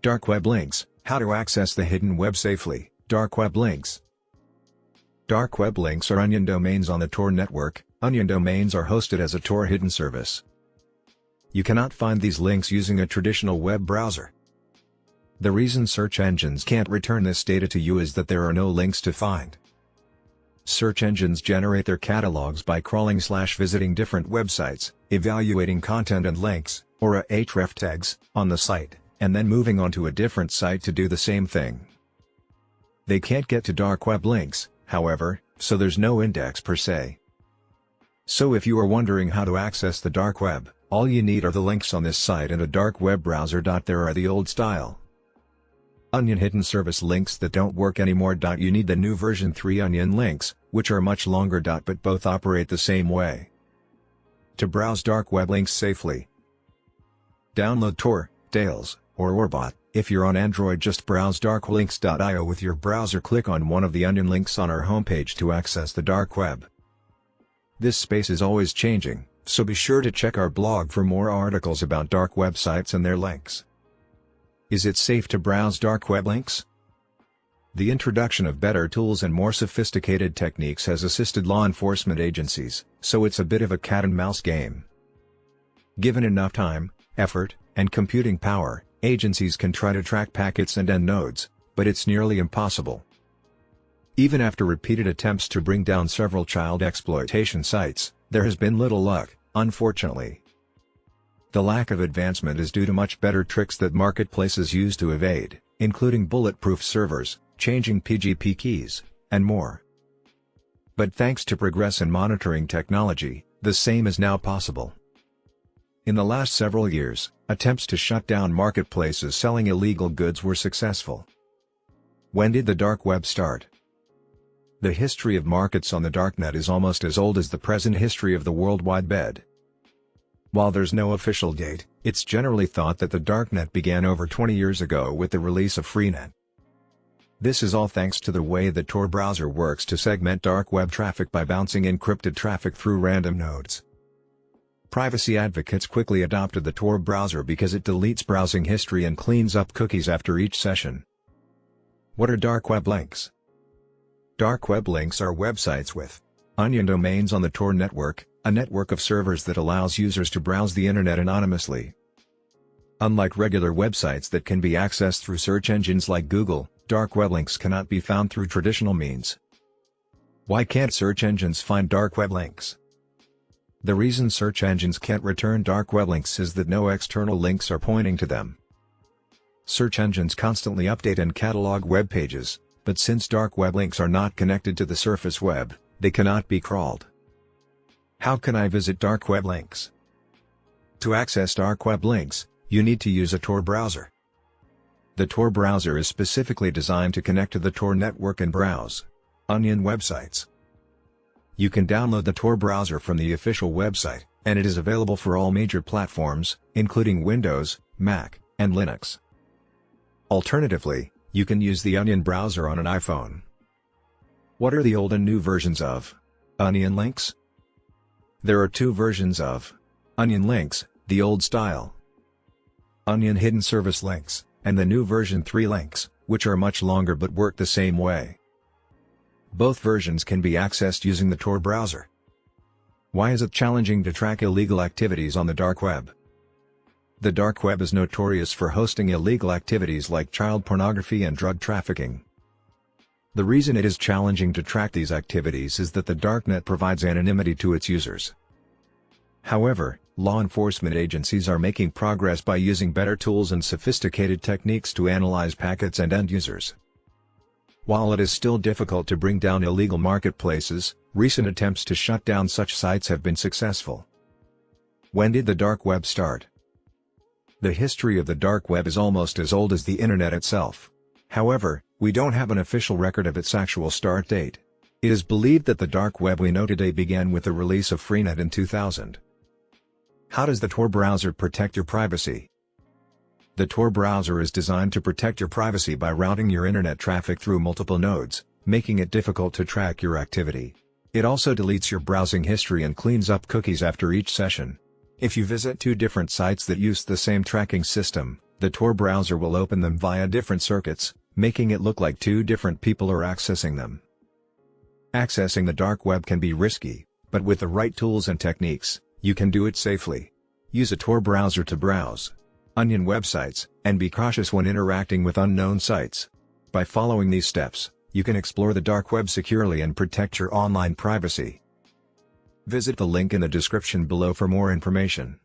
Dark web links, how to access the hidden web safely. Dark web links. Dark web links are onion domains on the Tor network. Onion domains are hosted as a Tor hidden service. You cannot find these links using a traditional web browser. The reason search engines can't return this data to you is that there are no links to find. Search engines generate their catalogs by crawling/visiting different websites, evaluating content and links, or href tags, on the site, and then moving on to a different site to do the same thing. They can't get to dark web links, however, so there's no index per se. So if you are wondering how to access the dark web, all you need are the links on this site and a dark web browser. There are the old style Onion hidden service links that don't work anymore. You need the new version 3 Onion links, which are much longer. But both operate the same way. To browse dark web links safely, download Tor, Tails, or Orbot. If you're on Android, just browse darklinks.io with your browser. Click on one of the Onion links on our homepage to access the dark web. This space is always changing, so be sure to check our blog for more articles about dark websites and their links. Is it safe to browse dark web links? The introduction of better tools and more sophisticated techniques has assisted law enforcement agencies, so it's a bit of a cat-and-mouse game. Given enough time, effort, and computing power, agencies can try to track packets and end nodes, but it's nearly impossible. Even after repeated attempts to bring down several child exploitation sites, there has been little luck, unfortunately. The lack of advancement is due to much better tricks that marketplaces use to evade, including bulletproof servers, changing PGP keys, and more. But thanks to progress in monitoring technology, the same is now possible. In the last several years, attempts to shut down marketplaces selling illegal goods were successful. When did the dark web start? The history of markets on the darknet is almost as old as the present history of the World Wide Web. While there's no official date, it's generally thought that the darknet began over 20 years ago with the release of Freenet. This is all thanks to the way the Tor browser works to segment dark web traffic by bouncing encrypted traffic through random nodes. Privacy advocates quickly adopted the Tor browser because it deletes browsing history and cleans up cookies after each session. What are dark web links? Dark web links are websites with onion domains on the Tor network, a network of servers that allows users to browse the internet anonymously. Unlike regular websites that can be accessed through search engines like Google, dark web links cannot be found through traditional means. Why can't search engines find dark web links? The reason search engines can't return dark web links is that no external links are pointing to them. Search engines constantly update and catalog web pages, but since dark web links are not connected to the surface web, they cannot be crawled. How can I visit dark web links? To access dark web links, you need to use a Tor browser. The Tor browser is specifically designed to connect to the Tor network and browse Onion websites. You can download the Tor browser from the official website, and it is available for all major platforms, including Windows, Mac, and Linux. Alternatively, you can use the Onion browser on an iPhone. What are the old and new versions of Onion links? There are two versions of Onion links, the old style Onion hidden service links, and the new version 3 links, which are much longer but work the same way. Both versions can be accessed using the Tor browser. Why is it challenging to track illegal activities on the dark web? The dark web is notorious for hosting illegal activities like child pornography and drug trafficking. The reason it is challenging to track these activities is that the darknet provides anonymity to its users. However, law enforcement agencies are making progress by using better tools and sophisticated techniques to analyze packets and end users. While it is still difficult to bring down illegal marketplaces, recent attempts to shut down such sites have been successful. When did the dark web start? The history of the dark web is almost as old as the internet itself. However, we don't have an official record of its actual start date. It is believed that the dark web we know today began with the release of Freenet in 2000. How does the Tor browser protect your privacy? The Tor browser is designed to protect your privacy by routing your internet traffic through multiple nodes, making it difficult to track your activity. It also deletes your browsing history and cleans up cookies after each session. If you visit two different sites that use the same tracking system, The Tor browser will open them via different circuits, making it look like two different people are accessing them. Accessing the dark web can be risky, but with the right tools and techniques, you can do it safely. Use a Tor browser to browse Onion websites, and be cautious when interacting with unknown sites. By following these steps, you can explore the dark web securely and protect your online privacy. Visit the link in the description below for more information.